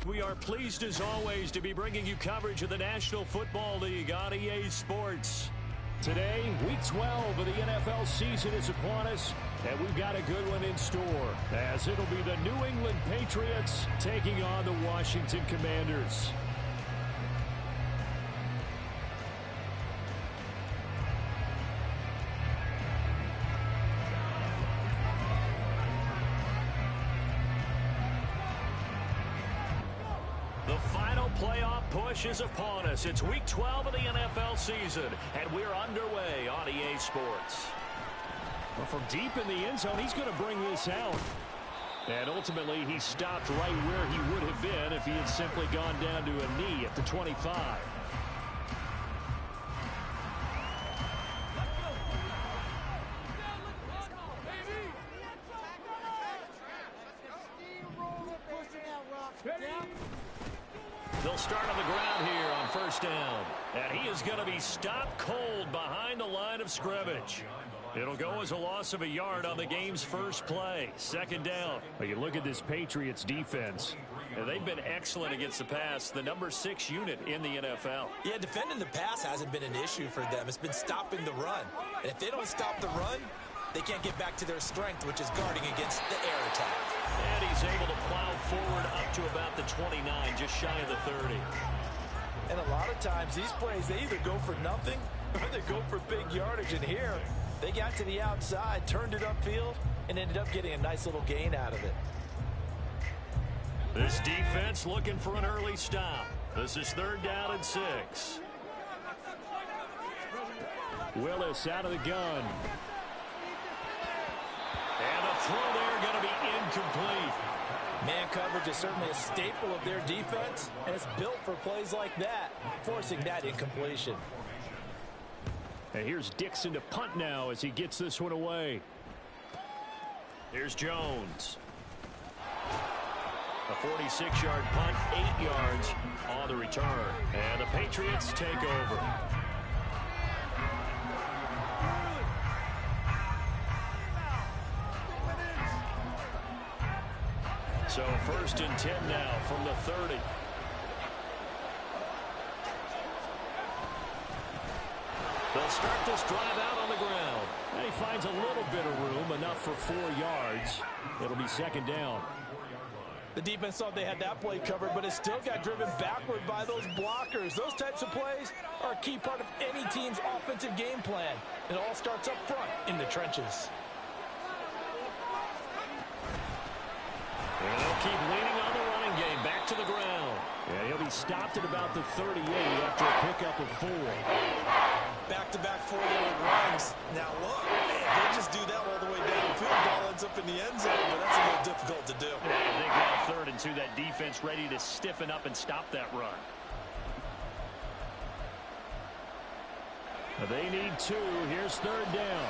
We are pleased as always to be bringing you coverage of the National Football League on EA Sports. Today, Week 12 of the NFL season is upon us, and we've got a good one in store, as it'll be the New England Patriots taking on the Washington Commanders. The final playoff push is upon us. It's Week 12 of the NFL season, and we're underway on EA Sports. Well, from deep in the end zone, he's going to bring this out. And ultimately, he stopped right where he would have been if he had simply gone down to a knee at the 25. They'll start on the ground here on first down. And he is going to be stopped cold behind the line of scrimmage. It'll go as a loss of a yard on the game's first play. Second down. But you look at this Patriots defense. And they've been excellent against the pass, the number 6 unit in the NFL. Yeah, defending the pass hasn't been an issue for them. It's been stopping the run. And if they don't stop the run, they can't get back to their strength, which is guarding against the air attack. And he's able to plow forward up to about the 29, just shy of the 30. And a lot of times, these plays, they either go for nothing or they go for big yardage. And here, they got to the outside, turned it upfield, and ended up getting a nice little gain out of it. This defense looking for an early stop. This is third down and 6. Willis out of the gun. And the throw there going to be incomplete. Man coverage is certainly a staple of their defense, and it's built for plays like that, forcing that incompletion. And here's Dixon to punt now as he gets this one away. Here's Jones. A 46-yard punt, 8 yards on the return. And the Patriots take over. So first and 10 now from the 30. They'll start this drive out on the ground. And he finds a little bit of room, enough for 4 yards. It'll be second down. The defense thought they had that play covered, but it still got driven backward by those blockers. Those types of plays are a key part of any team's offensive game plan. It all starts up front in the trenches. And they'll keep leaning on the running game. Back to the ground. And he'll be stopped at about the 38 after a pickup of 4. Back-to-back 4-yard runs. Now look, they just do that all the way downfield. Ball ends up in the end zone, but that's a little difficult to do. Yeah, I think now third and 2, that defense ready to stiffen up and stop that run. They need 2. Here's third down.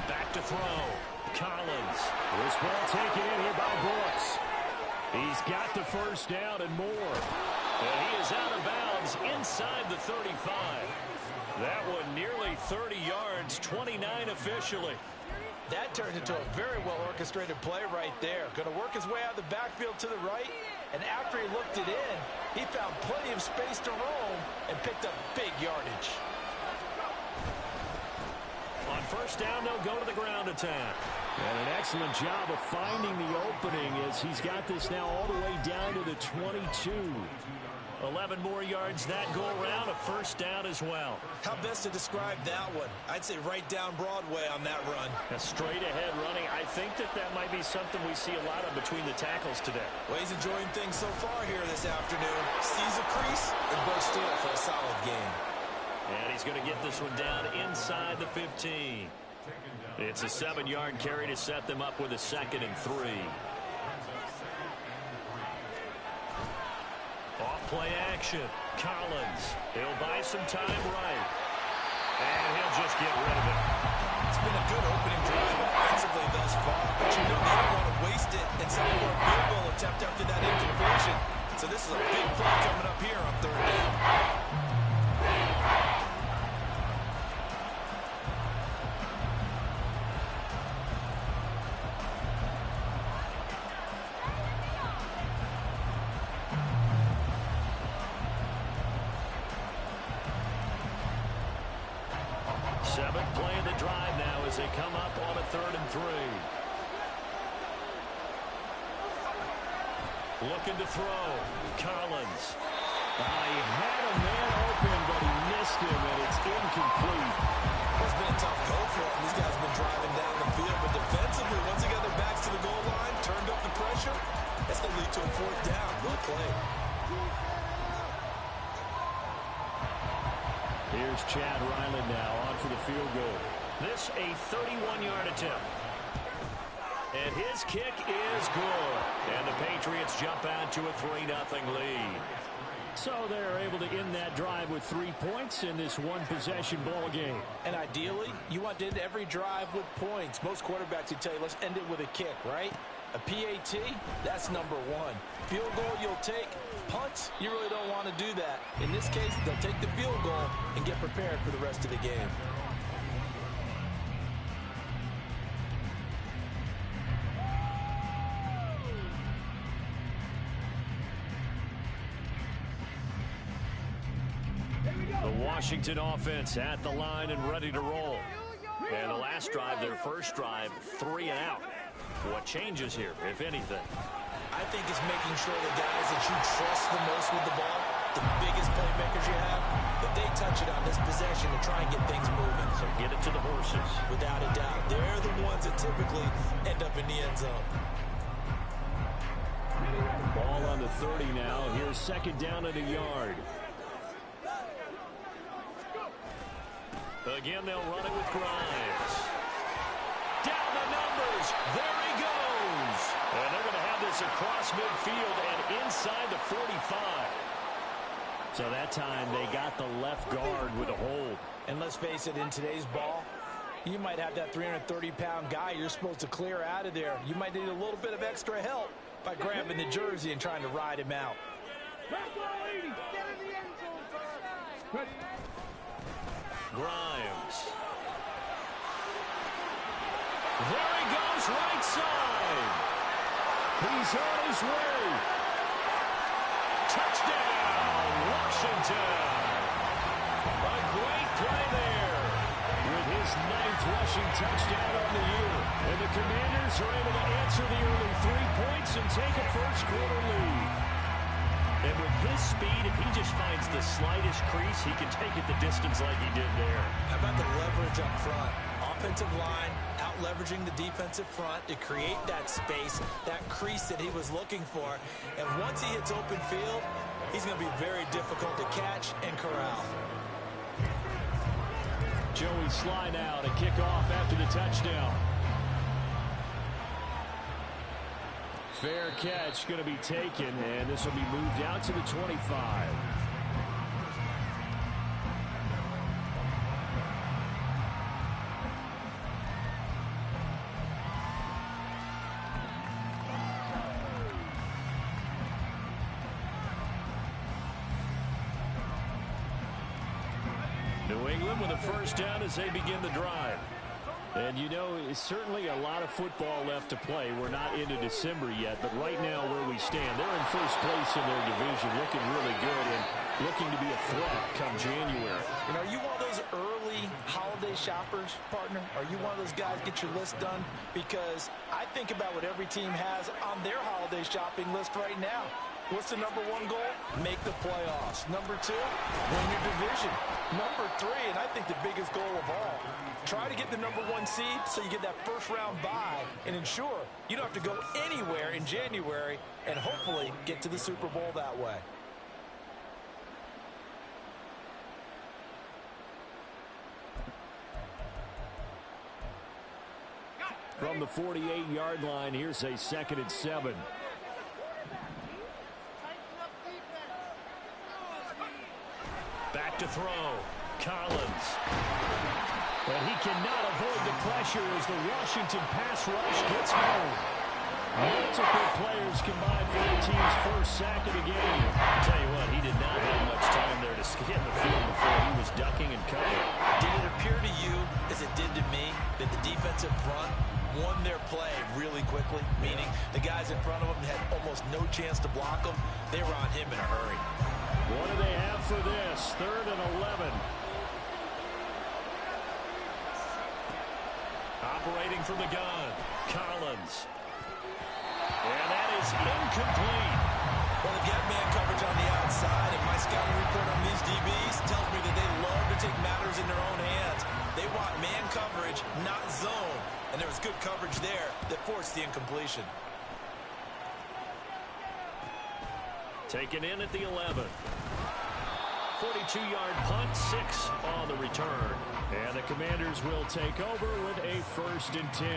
Back to throw. Collins. This ball taken in here by Brooks. He's got the first down and more. And he is out of bounds inside the 35. That one nearly 30 yards, 29 officially. That turned into a very well-orchestrated play right there. Going to work his way out of the backfield to the right, and after he looked it in, he found plenty of space to roam and picked up big yardage. On first down, they'll go to the ground attack. And an excellent job of finding the opening as he's got this now all the way down to the 22. 11 more yards that go around, a first down as well. How best to describe that one? I'd say right down Broadway on that run. A straight-ahead running. I think that might be something we see a lot of between the tackles today. Well, he's enjoying things so far here this afternoon. Sees a crease and bursts through it for a solid game. And he's going to get this one down inside the 15. It's a 7-yard carry to set them up with a 2nd and 3. Off-play action. Collins. He'll buy some time right. And he'll just get rid of it. It's been a good opening drive offensively thus far, but you know they don't want to waste it in some of our field goal attempt after that incompletion. So this is a big play coming up here on third down. as they come up on a 3rd and 3. Looking to throw. Collins. He had a man open, but he missed him, and it's incomplete. It's been a tough go for him. These guys have been driving down the field, but defensively, once they got their backs to the goal line, turned up the pressure, that's going to lead to a 4th down. Well played. Here's Chad Ryland now on for the field goal. This a 31-yard attempt. And his kick is good. And the Patriots jump out to a 3-0 lead. So they're able to end that drive with 3 points in this one-possession ball game. And ideally, you want to end every drive with points. Most quarterbacks would tell you, let's end it with a kick, right? A PAT, that's number 1. Field goal you'll take. Punts, you really don't want to do that. In this case, they'll take the field goal and get prepared for the rest of the game. The Washington offense at the line and ready to roll. And the last drive, their first drive, 3 and out. What changes here, if anything? I think it's making sure the guys that you trust the most with the ball, the biggest playmakers you have, that they touch it on this possession to try and get things moving. So get it to the horses. Without a doubt. They're the ones that typically end up in the end zone. Ball on the 30 now. Here's 2nd down and a yard. Again, they'll run it with Grimes. Down the numbers. There he goes. And they're going to have this across midfield and inside the 45. So that time they got the left guard with a hold. And let's face it, in today's ball, you might have that 330-pound guy you're supposed to clear out of there. You might need a little bit of extra help by grabbing the jersey and trying to ride him out. Grimes. There he goes, right side. He's on his way. Touchdown, Washington. A great play there with his 9th rushing touchdown on the year. And the Commanders are able to answer the early 3 points and take a first-quarter lead. And with his speed, if he just finds the slightest crease, he can take it the distance like he did there. How about the leverage up front? Offensive line out-leveraging the defensive front to create that space, that crease that he was looking for. And once he hits open field, he's going to be very difficult to catch and corral. Joey Sly now to kick off after the touchdown. Fair catch going to be taken, and this will be moved out to the 25. New England with a first down as they begin the drive. And, you know, it's certainly a lot of football left to play. We're not into December yet, but right now where we stand, they're in first place in their division, looking really good and looking to be a threat come January. You know, are you one of those early holiday shoppers, partner? Are you one of those guys get your list done? Because I think about what every team has on their holiday shopping list right now. What's the number 1 goal? Make the playoffs. Number 2, win your division. Number 3, and I think the biggest goal of all, try to get the number 1 seed so you get that first-round bye and ensure you don't have to go anywhere in January and hopefully get to the Super Bowl that way. From the 48-yard line, here's a 2nd and 7. Back to throw. Collins. But he cannot avoid the pressure as the Washington pass rush gets home. Multiple players combined for their team's first sack of the game. I'll tell you what, he did not have much time there to get in the field before he was ducking and cutting. Did it appear to you, as it did to me, that the defensive front won their play really quickly? Meaning the guys in front of them had almost no chance to block them. They were on him in a hurry. What do they have for this? 3rd and 11. operating from the gun. Collins. And that is incomplete. Well, they get man coverage on the outside, and my scouting report on these DBs tells me that they love to take matters in their own hands. They want man coverage, not zone. And there was good coverage there that forced the incompletion. Taken in at the 11. 42-yard punt, 6 on the return. And the Commanders will take over with a 1st and 10.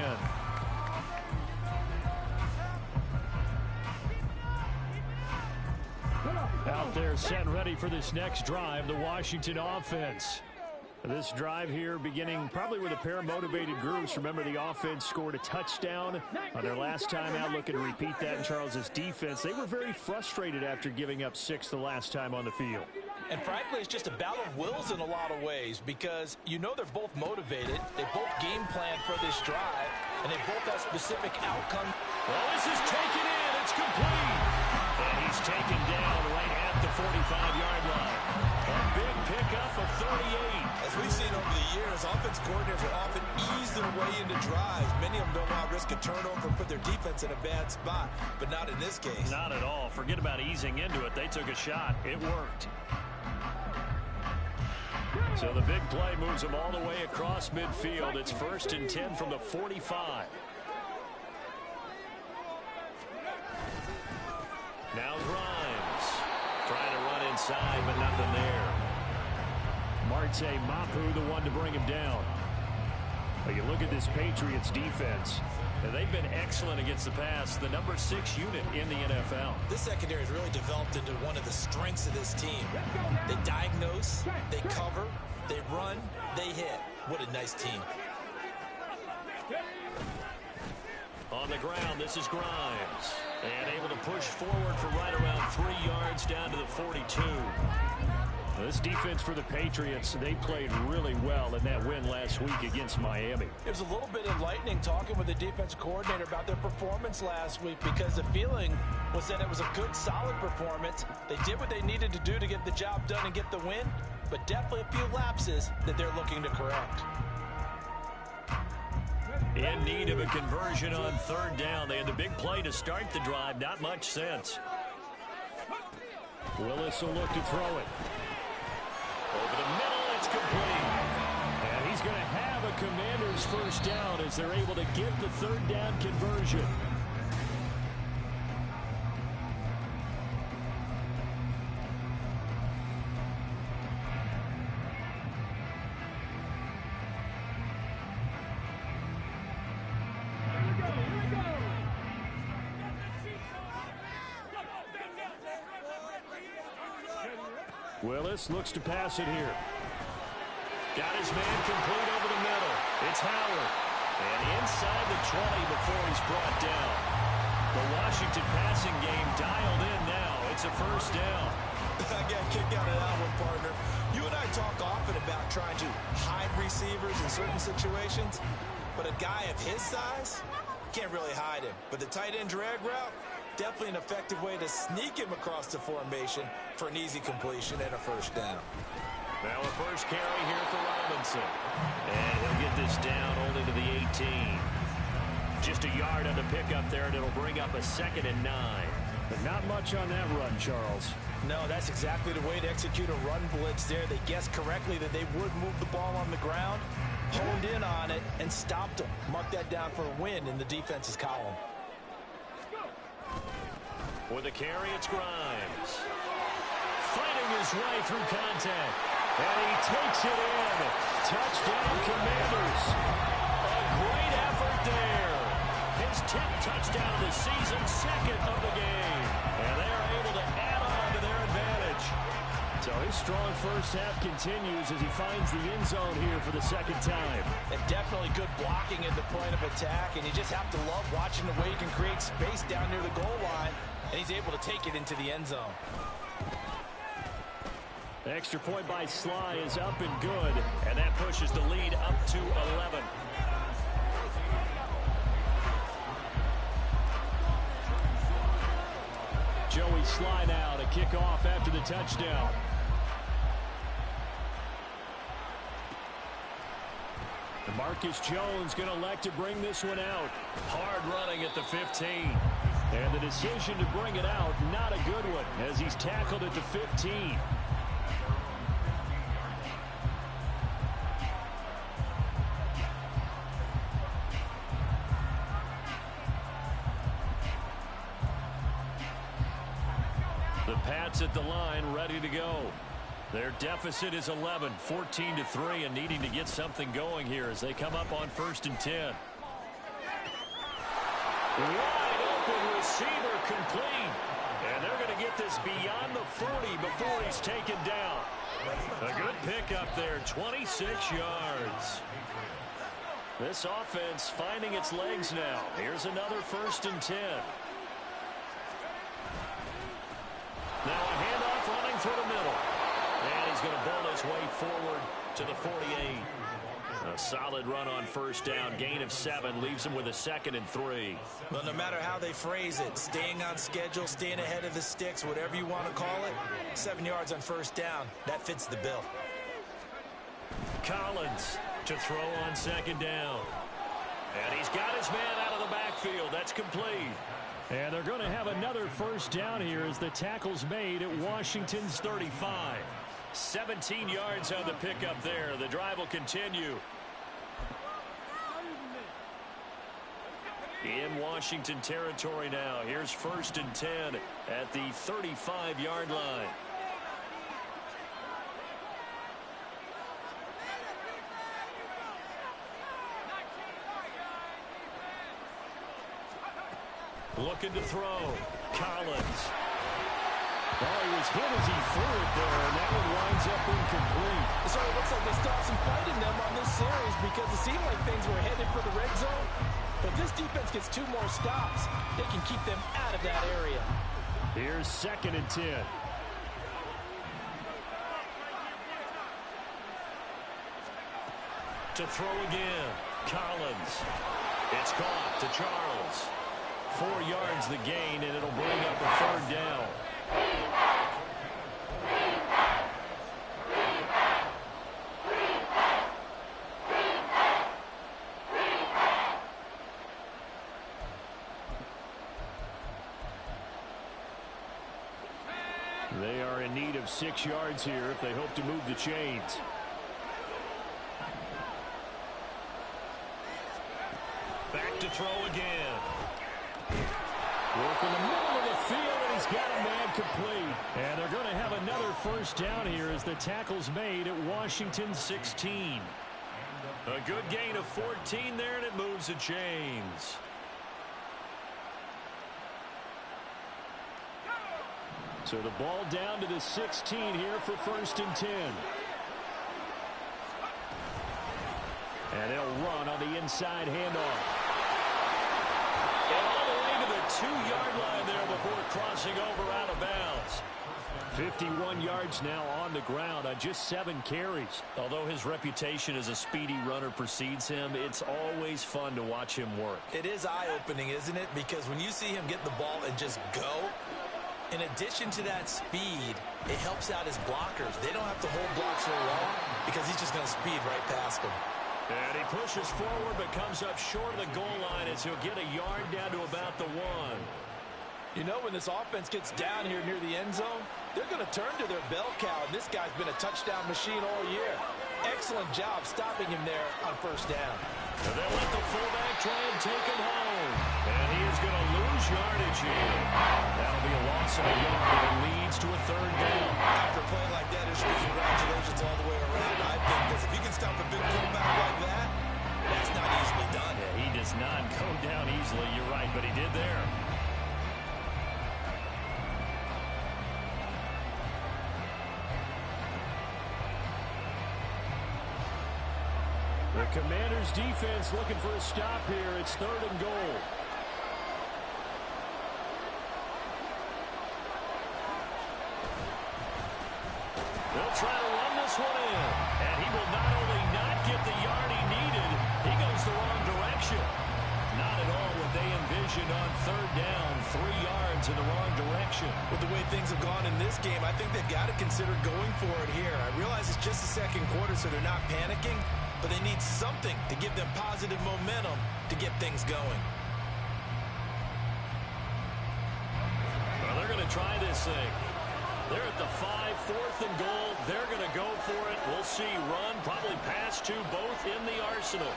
Out there set and ready for this next drive, the Washington offense. This drive here beginning probably with a pair of motivated groups. Remember, the offense scored a touchdown on their last time out, looking to repeat that in Charles's defense. They were very frustrated after giving up 6 the last time on the field. And frankly, it's just a battle of wills in a lot of ways because you know they're both motivated. They both game plan for this drive, and they both have specific outcomes. Well, this is taken in. It's complete. And he's taken down right at the 45-yard line. A big pickup of 38. As we've seen over the years, offense coordinators will often ease their way into drives. Many of them don't want to risk a turnover and put their defense in a bad spot, but not in this case. Not at all. Forget about easing into it. They took a shot. It worked. So the big play moves them all the way across midfield. It's 1st and 10 from the 45. Now Grimes trying to run inside, but nothing there. Marte Mapu, the one to bring him down. But you look at this Patriots defense, and they've been excellent against the pass, the number 6 unit in the NFL. This secondary has really developed into one of the strengths of this team. They diagnose, they cover, they run, they hit. What a nice team. On the ground, this is Grimes. And able to push forward for right around 3 yards down to the 42. This defense for the Patriots, they played really well in that win last week against Miami. It was a little bit enlightening talking with the defense coordinator about their performance last week because the feeling was that it was a good, solid performance. They did what they needed to do to get the job done and get the win, but definitely a few lapses that they're looking to correct. In need of a conversion on 3rd down. They had the big play to start the drive. Not much sense. Willis will look to throw it. Over the middle, it's complete. And he's going to have a Commanders 1st down as they're able to get the 3rd down conversion. Willis looks to pass it here. Got his man complete over the middle. It's Howard. And inside the 20 before he's brought down. The Washington passing game dialed in now. It's a 1st down. I got a kick out of that one, partner. You and I talk often about trying to hide receivers in certain situations, but a guy of his size can't really hide him. But the tight end drag route, definitely an effective way to sneak him across the formation for an easy completion and a 1st down. Now a first carry here for Robinson. And he'll get this down only to the 18. Just a yard on the pickup there, and it'll bring up a 2nd and 9. But not much on that run, Charles. No, that's exactly the way to execute a run blitz there. They guessed correctly that they would move the ball on the ground, honed in on it, and stopped them. Mark that down for a win in the defense's column. With a carry, it's Grimes. Fighting his way through contact. And he takes it in. Touchdown, Commanders. A great effort there. His 10th touchdown of the season, 2nd of the game. And they are able to add on to their advantage. So his strong first half continues as he finds the end zone here for the 2nd time. And definitely good blocking at the point of attack. And you just have to love watching the way he can create space down near the goal line. And he's able to take it into the end zone. The extra point by Sly is up and good. And that pushes the lead up to 11. Joey Sly now to kick off after the touchdown. Marcus Jones going to elect to bring this one out. Hard running at the 15. And the decision to bring it out, not a good one, as he's tackled at the 15. The Pats at the line, ready to go. Their deficit is 11, 14-3, and needing to get something going here as they come up on 1st and 10. Wide open receiver complete. And they're going to get this beyond the 40 before he's taken down. A good pickup there, 26 yards. This offense finding its legs now. Here's another 1st and 10. Now a handoff running through the middle. And he's going to bowl his way forward to the 48. A solid run on 1st down. Gain of 7 leaves him with a 2nd and 3. Well, no matter how they phrase it, staying on schedule, staying ahead of the sticks, whatever you want to call it, 7 yards on 1st down. That fits the bill. Collins to throw on 2nd down. And he's got his man out of the backfield. That's complete. And they're going to have another 1st down here as the tackle's made at Washington's 35. 17 yards on the pickup there. The drive will continue. In Washington territory now. Here's 1st and 10 at the 35-yard line. Looking to throw. Collins. Well, he was hit as he threw it there, and that one winds up incomplete. So it looks like they stopped some fight in them on this series because it seemed like things were headed for the red zone. But this defense gets 2 more stops. They can keep them out of that area. Here's 2nd and 10. To throw again. Collins. It's caught to Charles. 4 yards the gain, and it'll bring up a 3rd down. They are in need of 6 yards here if they hope to move the chains. Back to throw again. Work in the middle of the field, and he's got a man complete. And they're going to have another 1st down here as the tackle's made at Washington's 16. A good gain of 14 there, and it moves the chains. So the ball down to the 16 here for 1st and 10. And they'll run on the inside handoff. And all the way to the 2-yard line there before crossing over out of bounds. 51 yards now on the ground on just 7 carries. Although his reputation as a speedy runner precedes him, it's always fun to watch him work. It is eye-opening, isn't it? Because when you see him get the ball and just go, in addition to that speed, it helps out his blockers. They don't have to hold blocks very long because he's just going to speed right past them. And he pushes forward but comes up short of the goal line as he'll get a yard down to about the 1. You know, when this offense gets down here near the end zone, they're going to turn to their bell cow, and this guy's been a touchdown machine all year. Excellent job stopping him there on 1st down. And they'll let the fullback try and take him home. And he is going to lose yardage here. That'll be a loss of a yard, and it leads to a 3rd down. After playing like that, there should be congratulations all the way around, I think, because if you can stop a big fullback like that, that's not easily done. Yeah, he does not go down easily, you're right, but he did there. The Commanders' defense looking for a stop here. It's 3rd and goal. They'll try to run this one in. And he will not only not get the yard he needed, he goes the wrong direction. Not at all what they envisioned on 3rd down. 3 yards in the wrong direction. With the way things have gone in this game, I think they've got to consider going for it here. I realize it's just the 2nd quarter, so they're not panicking. but they need something to give them positive momentum to get things going. Well, they're going to try this thing. They're at the 5, 4th and goal. They're going to go for it. We'll see. Run, probably pass to both in the arsenal.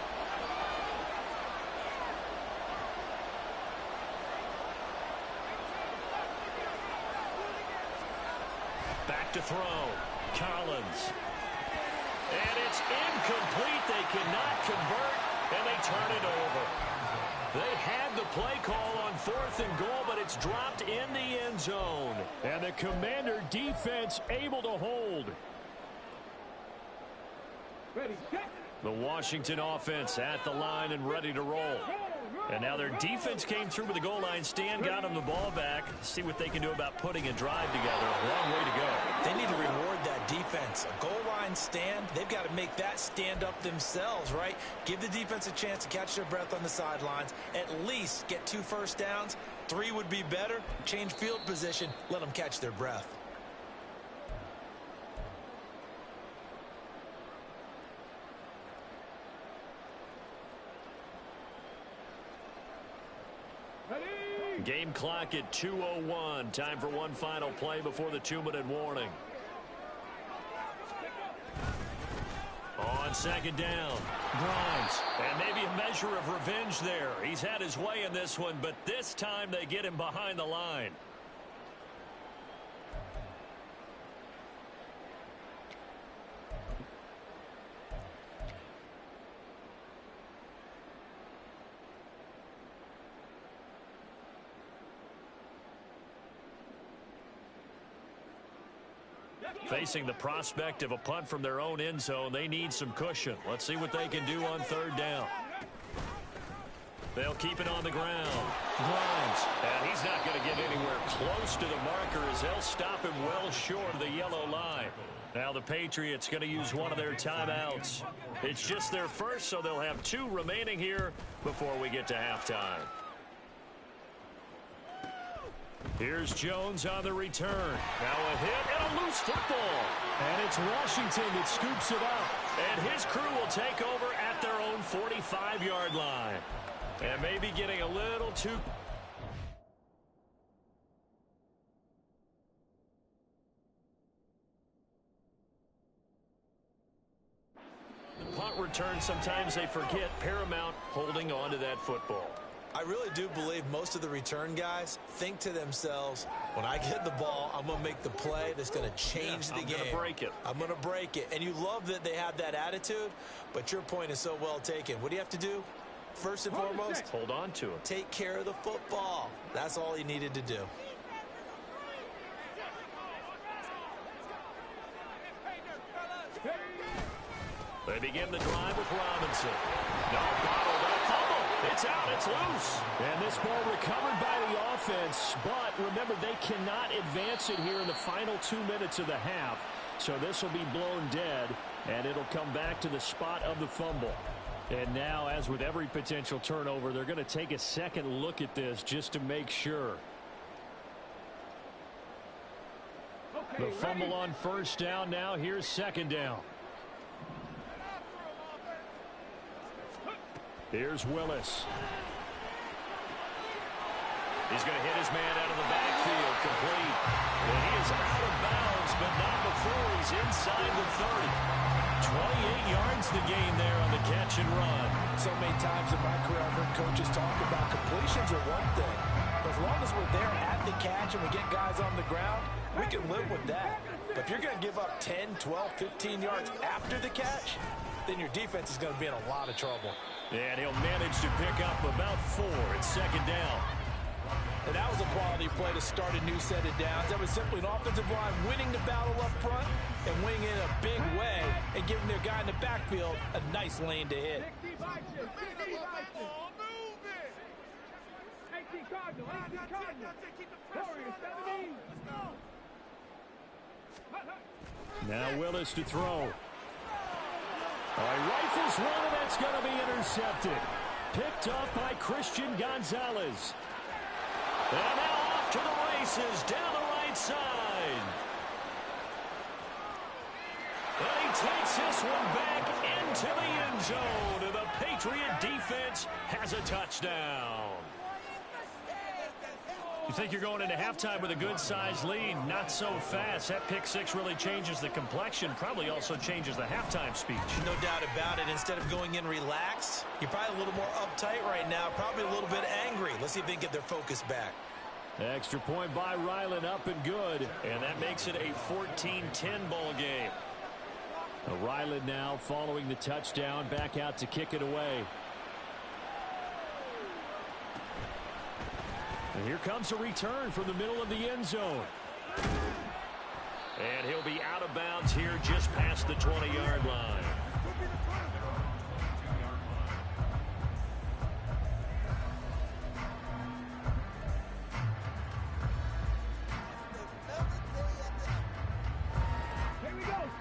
Back to throw. Collins. And it's incomplete. They cannot convert, and they turn it over. They had the play call on 4th and goal, but it's dropped in the end zone. And the Commander defense able to hold. The Washington offense at the line and ready to roll. And now their defense came through with the goal line stand, got them the ball back. See what they can do about putting a drive together. A long way to go. They need to reward that defense. A goal line stand, they've got to make that stand up themselves, right? Give the defense a chance to catch their breath on the sidelines. At least get 2 first downs. 3 would be better. Change field position. Let them catch their breath. Game clock at 2:01. Time for one final play before the 2-minute warning. On 2nd down, Grimes. And maybe a measure of revenge there. He's had his way in this one, but this time they get him behind the line. Facing the prospect of a punt from their own end zone, they need some cushion. Let's see what they can do on 3rd down. They'll keep it on the ground. Grimes. And he's not going to get anywhere close to the marker as they'll stop him well short of the yellow line. Now the Patriots going to use one of their timeouts. It's just their first, so they'll have 2 remaining here before we get to halftime. Here's Jones on the return. Now a hit and a loose football. And it's Washington that scoops it up. And his crew will take over at their own 45-yard line. And maybe getting a little too... The punt return, sometimes they forget paramount holding on to that football. I really do believe most of the return guys think to themselves, when I get the ball, I'm going to make the play that's going to change the game. I'm going to break it. I'm going to break it. And you love that they have that attitude, but your point is so well taken. What do you have to do? First and foremost, hold on to it. Take care of the football. That's all he needed to do. They begin the drive with Robinson. No, bottled up. Fumble. It's out. It's loose. And this ball recovered by the offense. But remember, they cannot advance it here in the final 2 minutes of the half. So this will be blown dead, and it'll come back to the spot of the fumble. And now, as with every potential turnover, they're going to take a second look at this just to make sure. The fumble on 1st down. Now here's 2nd down. Here's Willis. He's going to hit his man out of the backfield, complete. And he is out of bounds, but not before he's inside the 30. 28 yards the gain there on the catch and run. So many times in my career, I've heard coaches talk about completions are one thing. But as long as we're there at the catch and we get guys on the ground, we can live with that. But if you're going to give up 10, 12, 15 yards after the catch, then your defense is going to be in a lot of trouble. And he'll manage to pick up about 4 at 2nd down. And that was a quality play to start a new set of downs. That was simply an offensive line winning the battle up front and winning in a big way and giving their guy in the backfield a nice lane to hit. Now Willis to throw. Rifles one, and that's going to be intercepted. Picked off by Christian Gonzalez. And now off to the races down the right side. And he takes this one back into the end zone. And the Patriot defense has a touchdown. You think you're going into halftime with a good-sized lead? Not so fast. That pick six really changes the complexion, probably also changes the halftime speech. No doubt about it. Instead of going in relaxed, you're probably a little more uptight right now, probably a little bit angry. Let's see if they can get their focus back. Extra point by Ryland, up and good. And that makes it a 14-10 ball game. Ryland now following the touchdown, back out to kick it away. And here comes a return from the middle of the end zone. And he'll be out of bounds here just past the 20-yard line.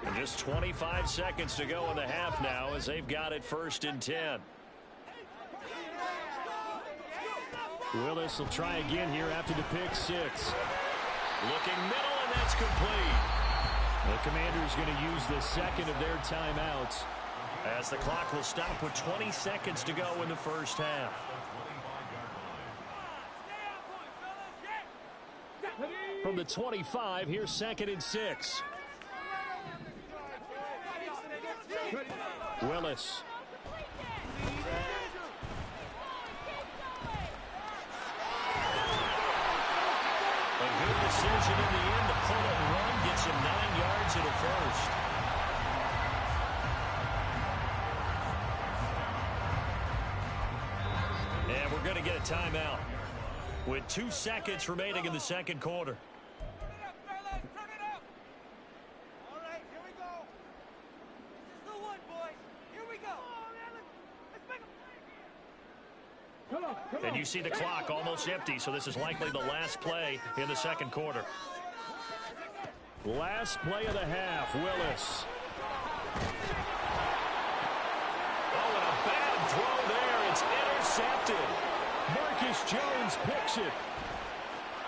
And just 25 seconds to go in the half now as they've got it 1st and 10. Willis will try again here after the pick six. Looking middle, and that's complete. The Commanders going to use the second of their timeouts, as the clock will stop with 20 seconds to go in the first half. From the 25, here's 2nd and 6. Willis. A good decision in the end to pull and run, gets him 9 yards at a first. And we're going to get a timeout with 2 seconds remaining in the second quarter. And you see the clock almost empty, so this is likely the last play in the second quarter. Last play of the half, Willis. Oh, and a bad throw there. It's intercepted. Marcus Jones picks it.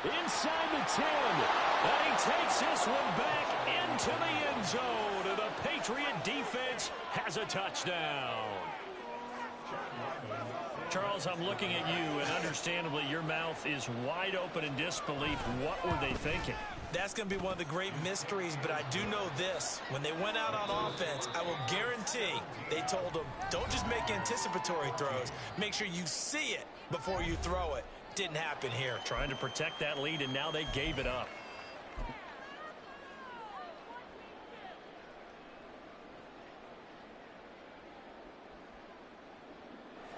Inside the 10. And he takes this one back into the end zone. And the Patriot defense has a touchdown. Charles, I'm looking at you, and understandably, your mouth is wide open in disbelief. What were they thinking? That's going to be one of the great mysteries, but I do know this. When they went out on offense, I will guarantee they told them, don't just make anticipatory throws. Make sure you see it before you throw it. Didn't happen here. Trying to protect that lead, and now they gave it up.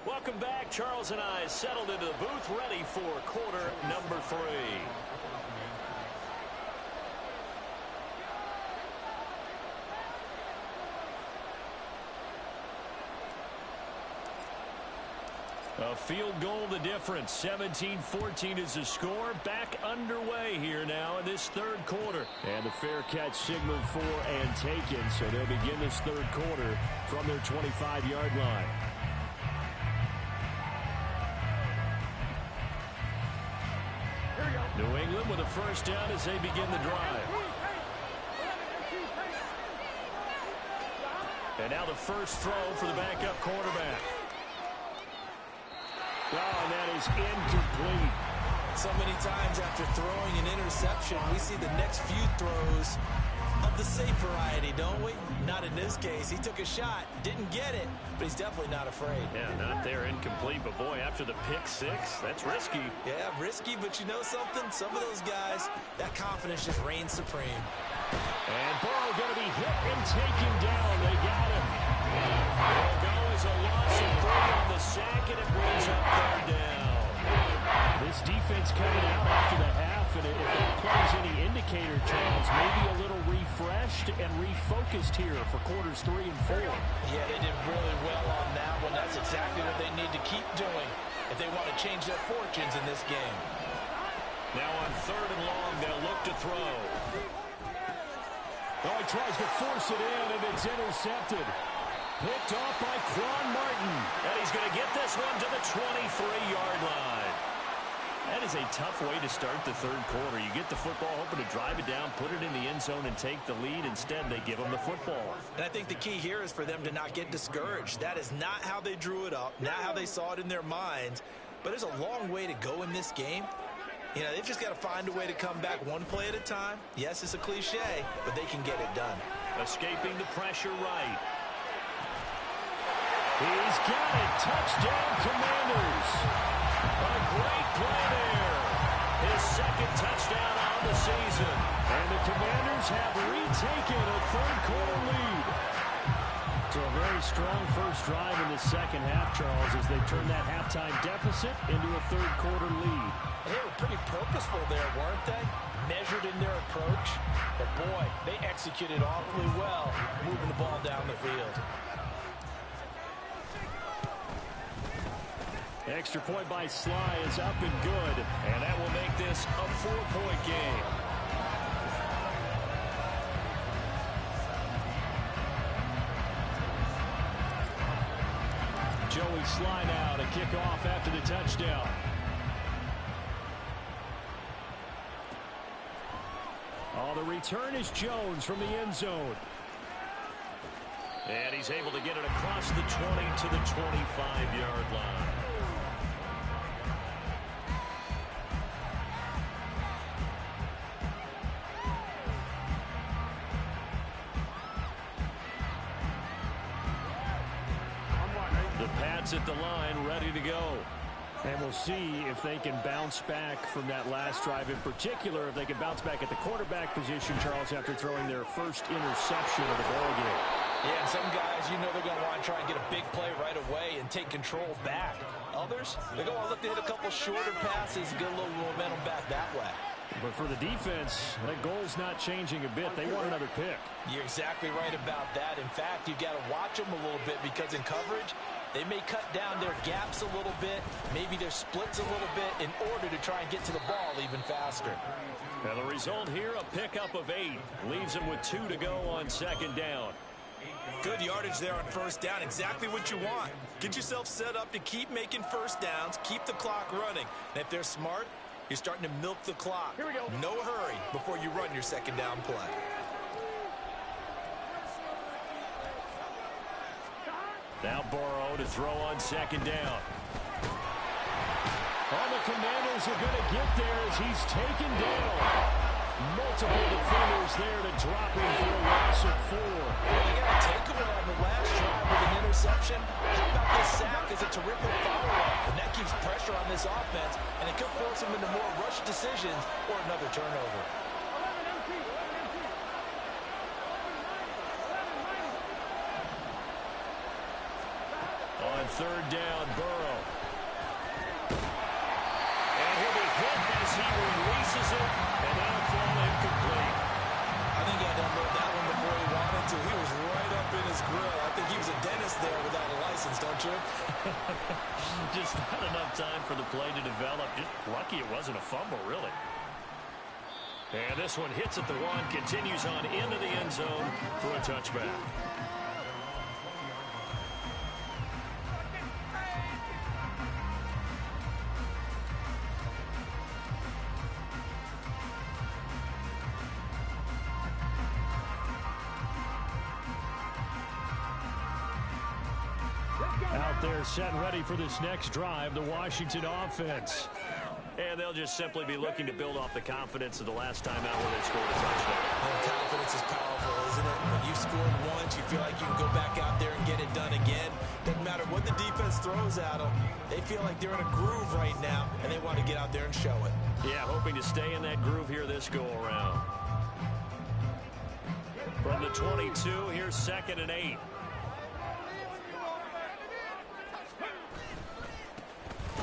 Welcome back. Charles and I settled into the booth, ready for quarter number 3. A field goal the difference. 17-14 is the score. Back underway here now in this third quarter. And the fair catch signaled for and taken, so they'll begin this third quarter from their 25-yard line. New England with a first down as they begin the drive. And now the first throw for the backup quarterback. Oh, and that is incomplete. So many times after throwing an interception, we see the next few throws of the safe variety, don't we? Not in this case. He took a shot, didn't get it, but he's definitely not afraid. Yeah, not there, incomplete. But, boy, after the pick six, that's risky. Yeah, risky, but you know something? Some of those guys, that confidence just reigns supreme. And Burrow going to be hit and taken down. They got him. Will go as a loss of 3 on the sack, and it brings up 3rd down. This defense coming out after the half, and if that plays any indicator, Charles, maybe a little refreshed and refocused here for quarters 3 and 4. Yeah, they did really well on that one. That's exactly what they need to keep doing if they want to change their fortunes in this game. Now on 3rd and long, they'll look to throw. Oh, he tries to force it in, and it's intercepted. Picked off by Quan Martin. And he's going to get this one to the 23-yard line. That is a tough way to start the third quarter. You get the football, hoping to drive it down, put it in the end zone, and take the lead. Instead, they give them the football. And I think the key here is for them to not get discouraged. That is not how they drew it up, not how they saw it in their minds. But there's a long way to go in this game. You know, they've just got to find a way to come back one play at a time. Yes, it's a cliche, but they can get it done. Escaping the pressure right. He's got it. Touchdown, Commanders. A great play there. His second touchdown on the season. And the Commanders have retaken a third-quarter lead. So a very strong first drive in the second half, Charles, as they turn that halftime deficit into a third-quarter lead. They were pretty purposeful there, weren't they? Measured in their approach. But, boy, they executed awfully well, moving the ball down the field. Extra point by Sly is up and good. And that will make this a 4-point game. Joey Sly now to kick off after the touchdown. Oh, the return is Jones from the end zone. And he's able to get it across the 20 to the 25-yard line. The Pats at the line, ready to go. And we'll see if they can bounce back from that last drive. In particular, if they can bounce back at the quarterback position, Charles, after throwing their first interception of the ballgame. Yeah, and some guys, you know they're going to want to try and get a big play right away and take control back. Others, they're going to look to hit a couple shorter passes and get a little momentum back that way. But for the defense, that goal's not changing a bit. They want another pick. You're exactly right about that. In fact, you've got to watch them a little bit because in coverage, they may cut down their gaps a little bit, maybe their splits a little bit in order to try and get to the ball even faster. And the result here, a pickup of 8. Leaves them with 2 to go on second down. Good yardage there on first down. Exactly what you want. Get yourself set up to keep making first downs, keep the clock running. And if they're smart, you're starting to milk the clock. Here we go. No hurry before you run your second down play. Now Burrow to throw on second down. All the Commanders are going to get there as he's taken down. Multiple defenders there to drop him for a loss of 4. They got to take him on the last drive with an interception. How about this sack as a terrific follow-up? And that keeps pressure on this offense, and it could force them into more rush decisions or another turnover. On third down, Burrow. And he'll be hit as he releases it, and that'll fall incomplete. I think he had to unload that one before he wanted to. He was right up in his grill. I think he was a dentist there without a license, don't you? Just not enough time for the play to develop. Just lucky it wasn't a fumble, really. And this one hits at the 1, continues on into the end zone for a touchback. Out there set and ready for this next drive, the Washington offense. And they'll just simply be looking to build off the confidence of the last time out where they scored a touchdown. And confidence is powerful, isn't it? When you've scored once, you feel like you can go back out there and get it done again. Doesn't matter what the defense throws at them. They feel like they're in a groove right now, and they want to get out there and show it. Yeah, hoping to stay in that groove here this go-around. From the 22, here's 2nd and 8.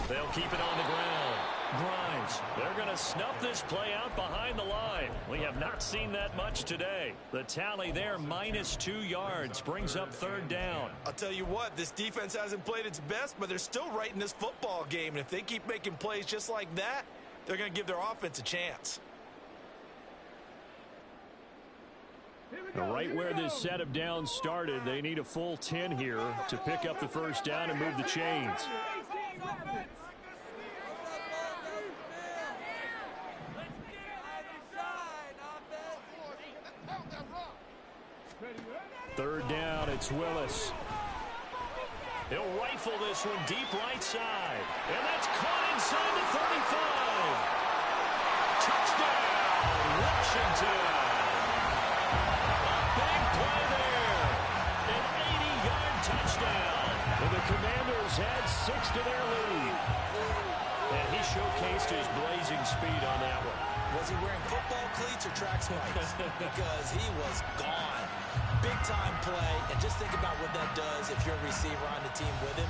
They'll keep it on the ground. Grimes, they're going to snuff this play out behind the line. We have not seen that much today. The tally there, -2 yards, brings up third down. I'll tell you what, this defense hasn't played its best, but they're still right in this football game. And if they keep making plays just like that, they're going to give their offense a chance. Right where this set of downs started, they need a full 10 here to pick up the first down and move the chains. It's Willis. He'll rifle this one deep right side. And that's caught inside the 35. Touchdown, Washington. A big play there. An 80-yard touchdown. And the Commanders had 6 to their lead. And he showcased his blazing speed on that one. Was he wearing football cleats or track spikes? Because he was gone. Big-time play, and just think about what that does if you're a receiver on the team with him.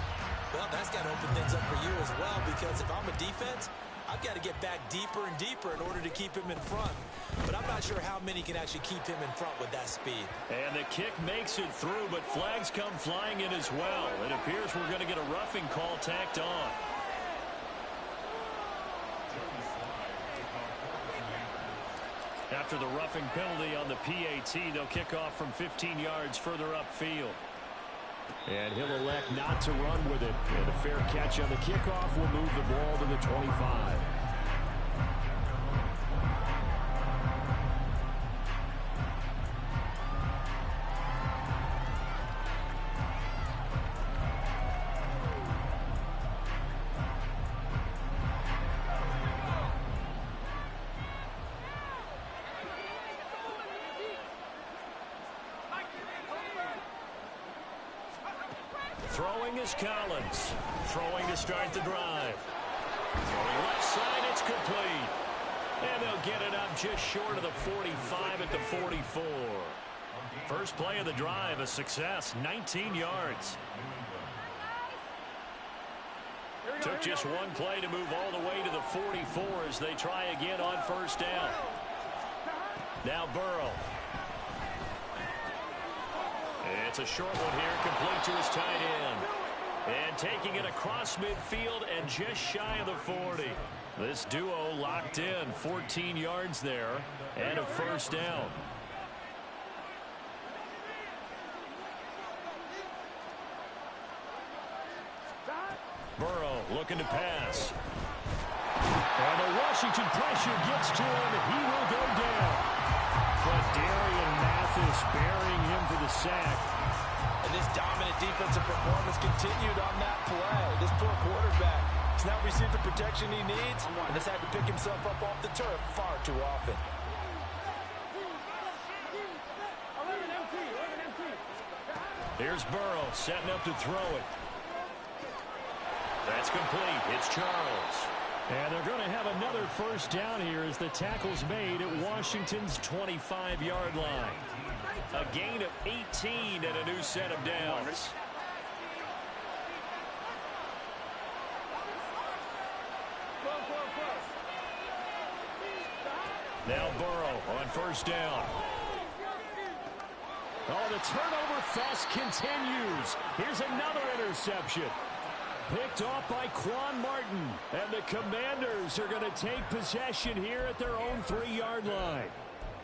Well, that's got to open things up for you as well, because if I'm a defense, I've got to get back deeper and deeper in order to keep him in front. But I'm not sure how many can actually keep him in front with that speed. And the kick makes it through, but flags come flying in as well. It appears we're going to get a roughing call tacked on. After the roughing penalty on the PAT, they'll kick off from 15 yards further upfield. And he'll elect not to run with it. And a fair catch on the kickoff will move the ball to the 25. Throwing is Collins. Throwing to start the drive. Throwing left side, it's complete. And they'll get it up just short of the 45 at the 44. First play of the drive, a success, 19 yards. Took just one play to move all the way to the 44 as they try again on first down. Now Burrow. It's a short one here, complete to his tight end. And taking it across midfield and just shy of the 40. This duo locked in, 14 yards there, and a first down. Burrow looking to pass. And the Washington pressure gets to him, and he will go down. Darian Mathis burying him for the sack. And this dominant defensive performance continued on that play. This poor quarterback has not received the protection he needs and has had to pick himself up off the turf far too often. Here's Burrow setting up to throw it. That's complete. It's Charles. And they're going to have another first down here as the tackle's made at Washington's 25-yard line. A gain of 18 and a new set of downs. Now Burrow on first down. Oh, the turnover fest continues. Here's another interception. Picked off by Quan Martin. And the Commanders are going to take possession here at their own 3-yard line.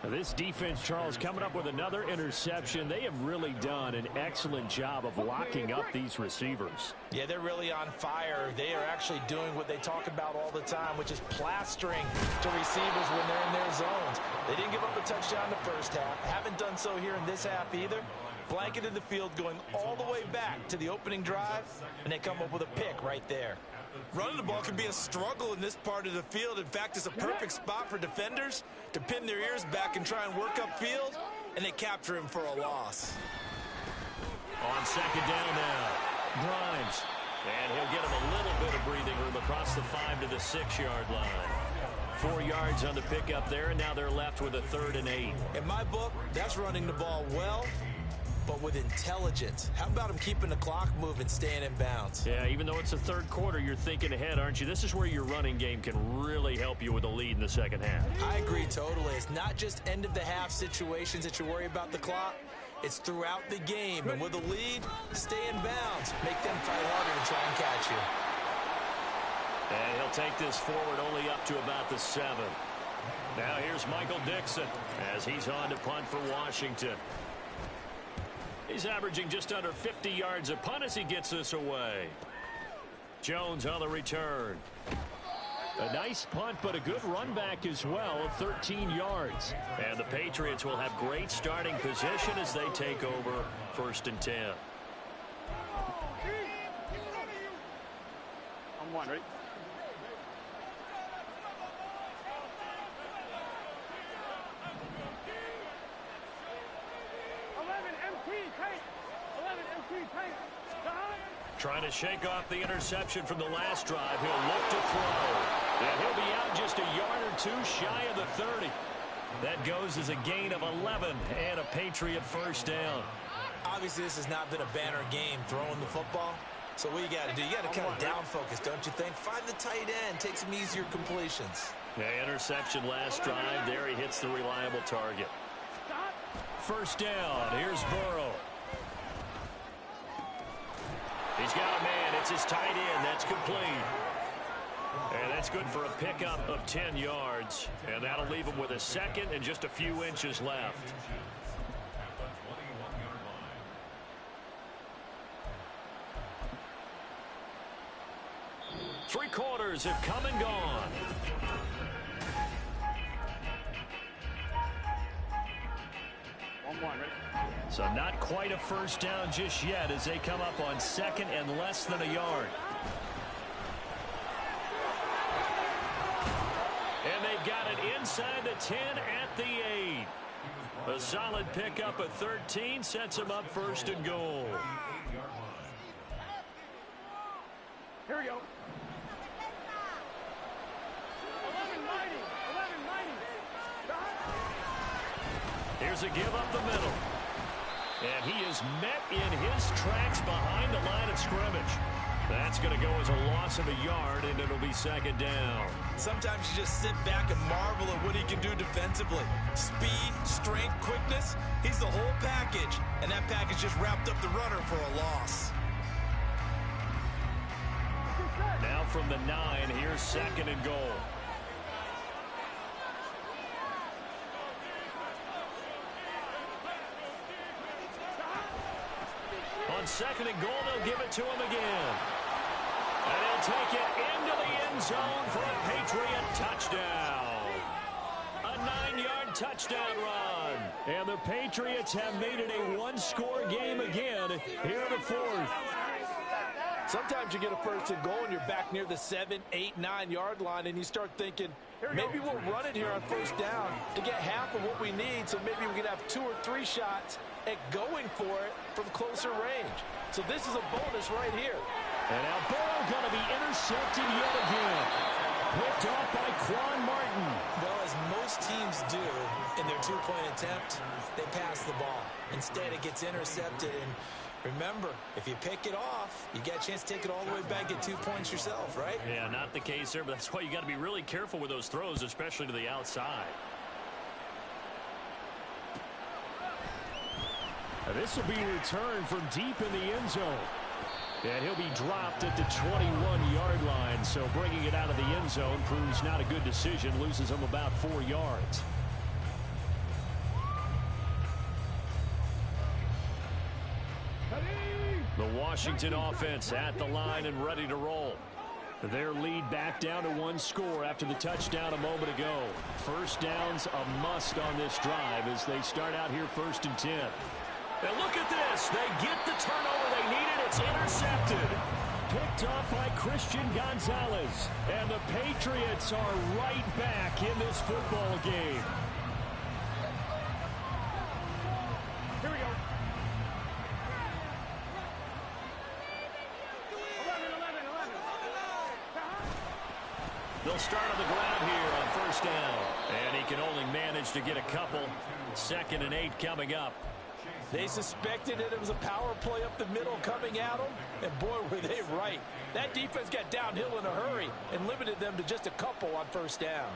This defense, Charles, coming up with another interception. They have really done an excellent job of locking up these receivers. Yeah, they're really on fire. They are actually doing what they talk about all the time, which is plastering to receivers when they're in their zones. They didn't give up a touchdown in the first half. Haven't done so here in this half either. Blanketed the field going all the way back to the opening drive, and they come up with a pick right there. Running the ball can be a struggle in this part of the field. In fact, it's a perfect spot for defenders to pin their ears back and try and work upfield, and they capture him for a loss. On second down now, Grimes. And he'll get him a little bit of breathing room across the 5 to the 6-yard line. 4 yards on the pickup there, and now they're left with a 3rd and 8. In my book, that's running the ball well, but with intelligence. How about him keeping the clock moving, staying in bounds? Yeah, even though it's the third quarter, you're thinking ahead, aren't you? This is where your running game can really help you with a lead in the second half. I agree totally. It's not just end-of-the-half situations that you worry about the clock. It's throughout the game. And with a lead, stay in bounds. Make them fight harder to try and catch you. And he'll take this forward only up to about the 7. Now here's Michael Dixon as he's on to punt for Washington. He's averaging just under 50 yards a punt as he gets this away. Jones on the return. A nice punt, but a good run back as well of 13 yards. And the Patriots will have great starting position as they take over 1st and 10. On one, ready? Trying to shake off the interception from the last drive. He'll look to throw. And he'll be out just a yard or two shy of the 30. That goes as a gain of 11 and a Patriot first down. Obviously, this has not been a banner game throwing the football. So what you got to do, you got to kind of down focus, don't you think? Find the tight end, take some easier completions. Yeah, interception last drive. There he hits the reliable target. First down. Here's Burrow. He's got a man. It's his tight end. That's complete. And that's good for a pickup of 10 yards. And that'll leave him with a second and just a few inches left. Three quarters have come and gone. Ready? So not quite a first down just yet as they come up on second and less than a yard. And they've got it inside the 10 at the 8. A solid pickup at 13 sets them up 1st and goal. Here we go. 11-90. Here's a give up the middle. And he is met in his tracks behind the line of scrimmage. That's going to go as a loss of a yard, and it'll be 2nd down. Sometimes you just sit back and marvel at what he can do defensively. Speed, strength, quickness, he's the whole package. And that package just wrapped up the runner for a loss. Now from the 9, here's 2nd and goal. On 2nd and goal, they'll give it to him again. And he'll take it into the end zone for a Patriot touchdown. A 9-yard touchdown run. And the Patriots have made it a one-score game again here in the 4th. Sometimes you get a 1st and goal and you're back near the 7, 8, 9-yard line and you start thinking, maybe we'll run it here on 1st down to get half of what we need, so maybe we can have 2 or 3 shots at going for it from closer range. So this is a bonus right here. And now Burrow going to be intercepted yet again. Picked off by Quan Martin. Well, as most teams do in their 2-point attempt, they pass the ball. Instead, it gets intercepted. And remember, if you pick it off, you get a chance to take it all the way back, get 2 points yourself, right? Yeah, not the case there, but that's why you got to be really careful with those throws, especially to the outside. This will be returned from deep in the end zone. And he'll be dropped at the 21-yard line. So bringing it out of the end zone proves not a good decision. Loses him about 4 yards. The Washington offense at the line and ready to roll. Their lead back down to 1 score after the touchdown a moment ago. First down's a must on this drive as they start out here 1st and 10. And look at this. They get the turnover they needed. It's intercepted. Picked off by Christian Gonzalez. And the Patriots are right back in this football game. Here we go. 11. They'll start on the ground here on 1st down. And he can only manage to get a couple. 2nd and 8 coming up. They suspected it was a power play up the middle coming at them, and boy, were they right. That defense got downhill in a hurry and limited them to just a couple on 1st down.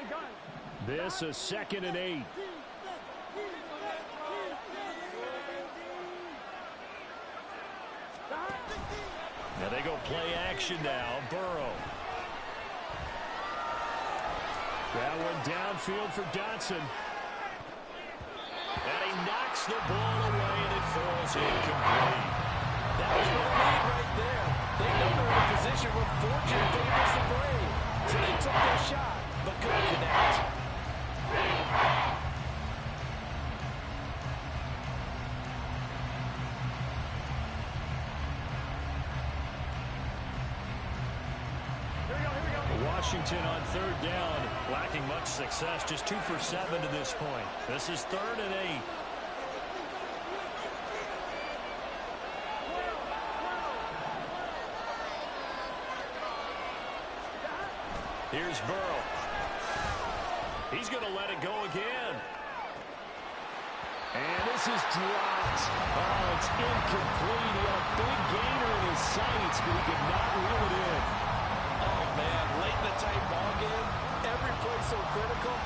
Gun. This is 2nd and 8. Now they go play action now. Burrow. That one downfield for Dotson. And he knocks the ball away, and it falls incomplete. That was for the lead right there. They know they're in a position where fortune favors the brave. So they took their shot, but couldn't connect. Washington on third down, lacking much success, just 2 for 7 to this point. This is 3rd and 8. Here's Burrow. He's going to let it go again. And this is dropped. Oh, it's incomplete. He had a big gainer in his sights, but he could not reel it in. Oh, man, late in the tight ball game, every play so critical.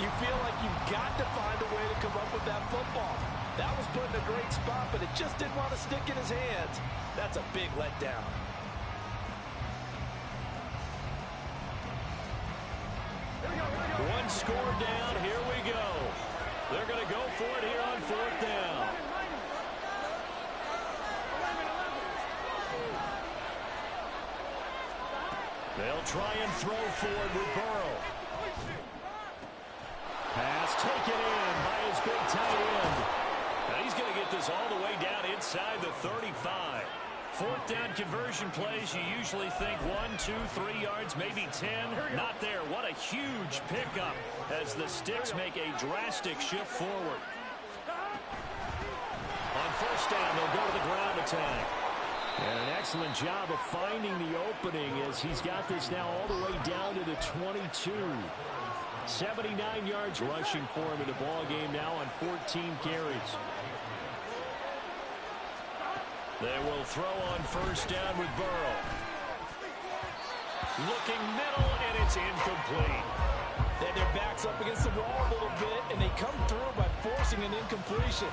You feel like you've got to find a way to come up with that football. That was put in a great spot, but it just didn't want to stick in his hands. That's a big letdown. One score down. Here we go. They're going to go for it here on 4th down. They'll try and throw forward with Burrow. Pass taken in by his big tight end. And he's going to get this all the way down inside the 35. 4th down conversion plays, you usually think 1, 2, 3 yards, maybe 10. Not there. What a huge pickup as the Sticks make a drastic shift forward. On 1st down, they'll go to the ground attack. And an excellent job of finding the opening as he's got this now all the way down to the 22. 79 yards rushing for him in the ball game now on 14 carries. They will throw on 1st down with Burrow. Looking middle, and it's incomplete. They had their backs up against the wall a little bit, and they come through by forcing an incompletion.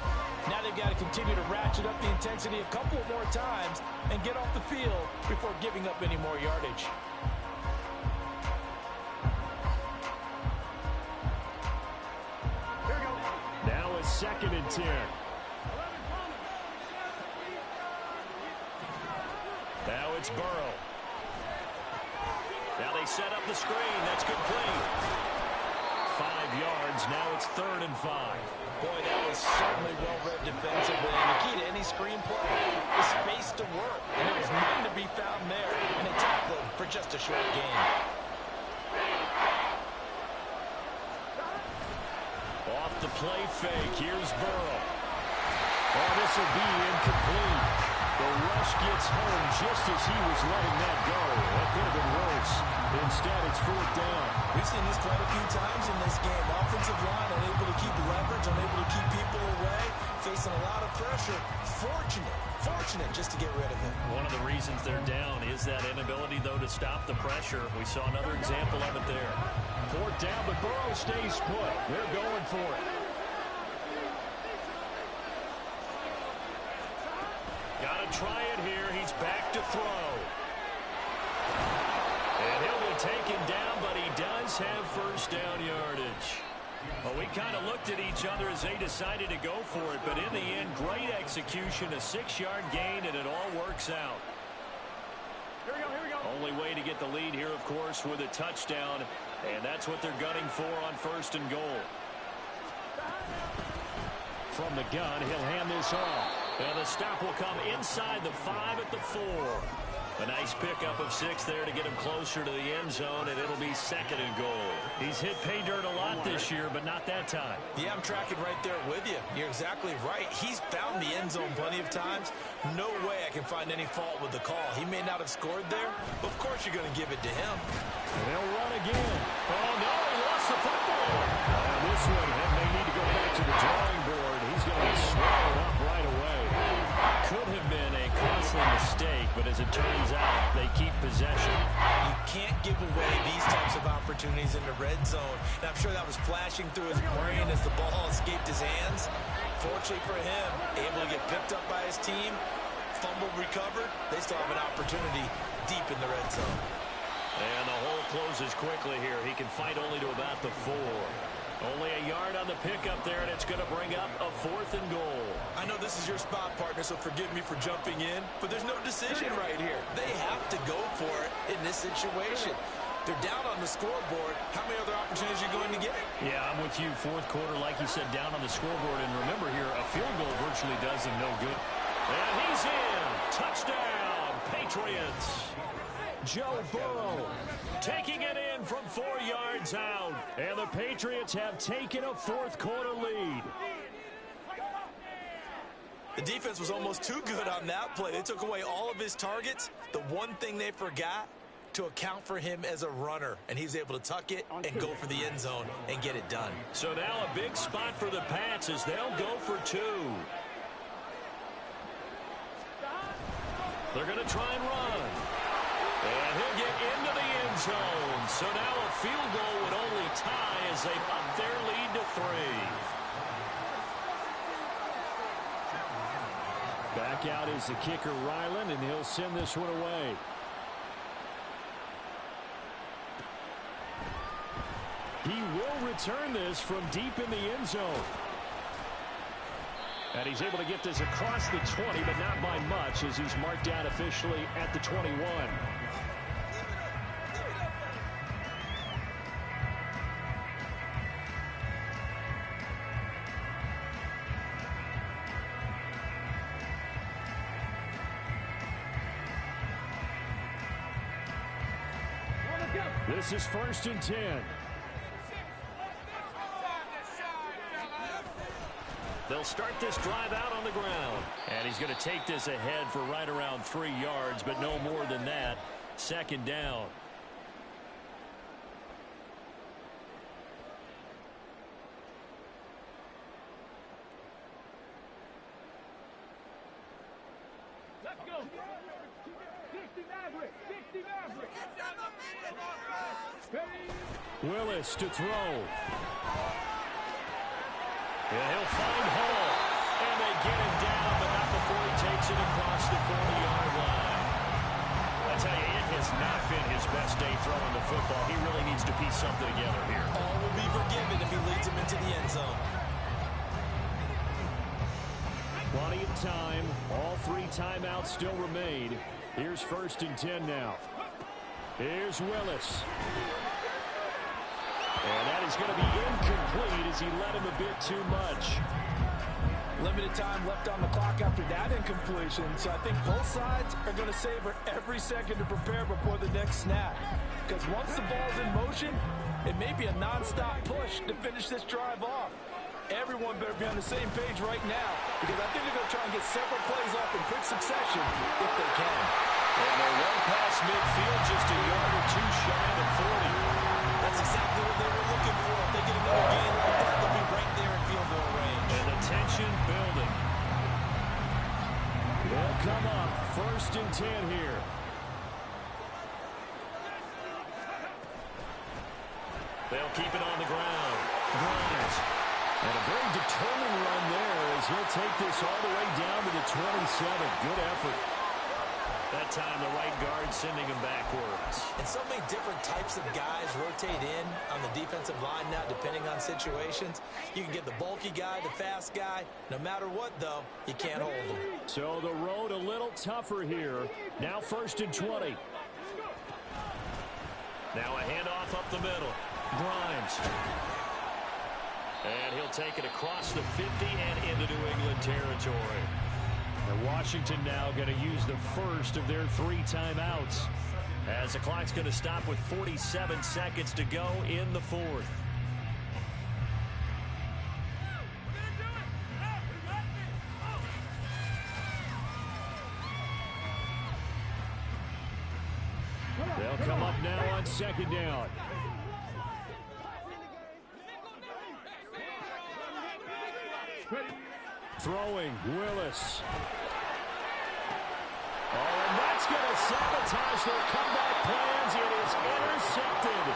Now they've got to continue to ratchet up the intensity a couple of more times and get off the field before giving up any more yardage. Now it's 2nd and 10. Now it's Burrow. Now they set up the screen. That's complete. 5 yards. Now it's 3rd and 5. Boy, that was certainly well-read defensively. And the key to any screen play is space to work. And there was none to be found there. And they tackled for just a short gain. Off the play fake. Here's Burrow. Oh, this will be incomplete. The rush gets home just as he was letting that go. That could have been worse. Instead, it's 4th down. We've seen this quite a few times in this game. Offensive line unable to keep leverage, unable to keep people away, facing a lot of pressure. Fortunate just to get rid of it. One of the reasons they're down is that inability, though, to stop the pressure. We saw another example of it there. 4th down, but Burrow stays put. They're going for it. Got to try it here. He's back to throw. And he'll be taken down, but he does have 1st down yardage. Well, we kind of looked at each other as they decided to go for it, but in the end, great execution, a 6-yard gain, and it all works out. Here we go. Only way to get the lead here, of course, with a touchdown, and that's what they're gunning for on 1st and goal. From the gun, he'll hand this off. And the stop will come inside the 5 at the 4. A nice pickup of 6 there to get him closer to the end zone, and it'll be 2nd and goal. He's hit pay dirt a lot this year, but not that time. Yeah, I'm tracking right there with you. You're exactly right. He's found the end zone plenty of times. No way I can find any fault with the call. He may not have scored there, but of course you're going to give it to him. And they'll run again. Oh, no, he lost the football. This one, and they need to go back to the drawing board. He's going to be swallowed up right away. Could have been a costly mistake, but as it turns out, they keep possession. You can't give away these types of opportunities in the red zone. And I'm sure that was flashing through his brain as the ball escaped his hands. Fortunately for him, able to get picked up by his team, fumbled, recovered. They still have an opportunity deep in the red zone. And the hole closes quickly here. He can fight only to about the 4. Only a yard on the pickup there, and it's going to bring up a 4th and goal. I know this is your spot, partner, so forgive me for jumping in, but there's no decision right here. They have to go for it in this situation. They're down on the scoreboard. How many other opportunities are you going to get? Yeah, I'm with you. Fourth quarter, like you said, down on the scoreboard. And remember here, a field goal virtually does them no good. And he's in. Touchdown, Patriots. Joe Burrow taking it in from 4 yards out. And the Patriots have taken a fourth quarter lead. The defense was almost too good on that play. They took away all of his targets. The one thing they forgot, to account for him as a runner, and he's able to tuck it and go for the end zone and get it done. So now a big spot for the Pats as they'll go for 2. They're going to try and run. And he'll get into the end zone. So now a field goal would only tie as they up their lead to 3. Back out is the kicker, Ryland, and he'll send this one away. He will return this from deep in the end zone. And he's able to get this across the 20, but not by much, as he's marked down officially at the 21. This is 1st and 10. They'll start this drive out on the ground. And he's going to take this ahead for right around 3 yards, but no more than that. 2nd down. Let's go. 60 Maverick. 60 Maverick. Willis to throw. Yeah, he'll find Hall. And they get him down, but not before he takes it across the 40-yard line. I tell you, it has not been his best day throwing the football. He really needs to piece something together here. All will be forgiven if he leads him into the end zone. Plenty of time. All 3 timeouts still remain. Here's 1st and 10 now. Here's Willis. And that is going to be incomplete as he led him a bit too much. Limited time left on the clock after that incompletion, so I think both sides are going to savor every second to prepare before the next snap. Because once the ball's in motion, it may be a non-stop push to finish this drive off. Everyone better be on the same page right now, because I think they're going to try and get several plays off in quick succession if they can. And they run past midfield just a yard or 2 shy of 40. That's exactly what they were looking for. If they get another gain like that, they'll be right there in field goal range. And the tension building. They'll come up 1st and 10 here. They'll keep it on the ground. Grimes. And a very determined run there as he'll take this all the way down to the 27. Good effort. That time the right guard sending him backwards. And so many different types of guys rotate in on the defensive line now, depending on situations. You can get the bulky guy, the fast guy. No matter what, though, you can't hold them. So the road a little tougher here. Now 1st and 20. Now a handoff up the middle. Grimes. And he'll take it across the 50 and into New England territory. And Washington now going to use the first of their 3 timeouts. As the clock's going to stop with 47 seconds to go in the 4th. They'll come up now on 2nd down. Throwing, Willis. Oh, and that's going to sabotage their comeback plans. It is intercepted.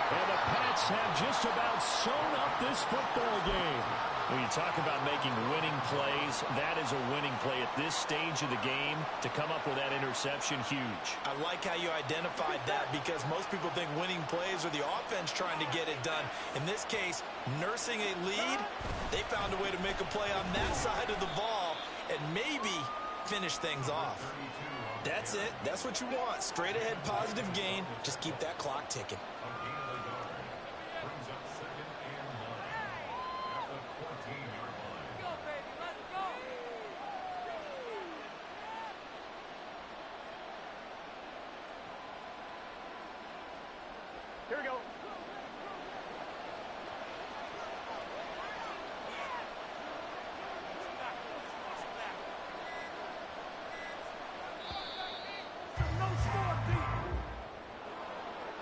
And the Pats have just about sewn up this football game. When you talk about making winning plays, that is a winning play at this stage of the game. To come up with that interception, huge. I like how you identified that because most people think winning plays are the offense trying to get it done. In this case, nursing a lead, they found a way to make a play on that side of the ball and maybe finish things off. That's it. That's what you want. Straight ahead positive gain. Just keep that clock ticking. Here we go.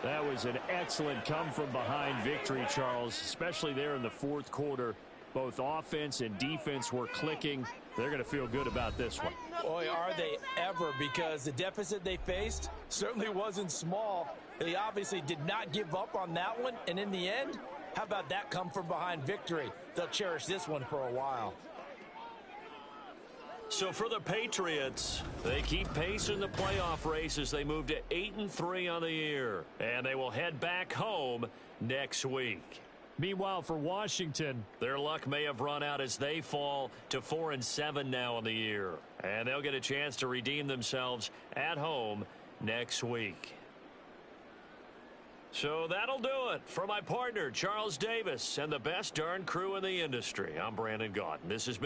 That was an excellent come-from-behind victory, Charles, especially there in the fourth quarter. Both offense and defense were clicking. They're going to feel good about this one. Boy, are they ever, because the deficit they faced certainly wasn't small. They obviously did not give up on that one, and in the end, how about that come-from-behind victory? They'll cherish this one for a while. So for the Patriots, they keep pace in the playoff race as they move to 8-3 on the year. And they will head back home next week. Meanwhile, for Washington, their luck may have run out as they fall to 4-7 now in the year. And they'll get a chance to redeem themselves at home next week. So that'll do it. For my partner, Charles Davis, and the best darn crew in the industry, I'm Brandon Gaudin. This has been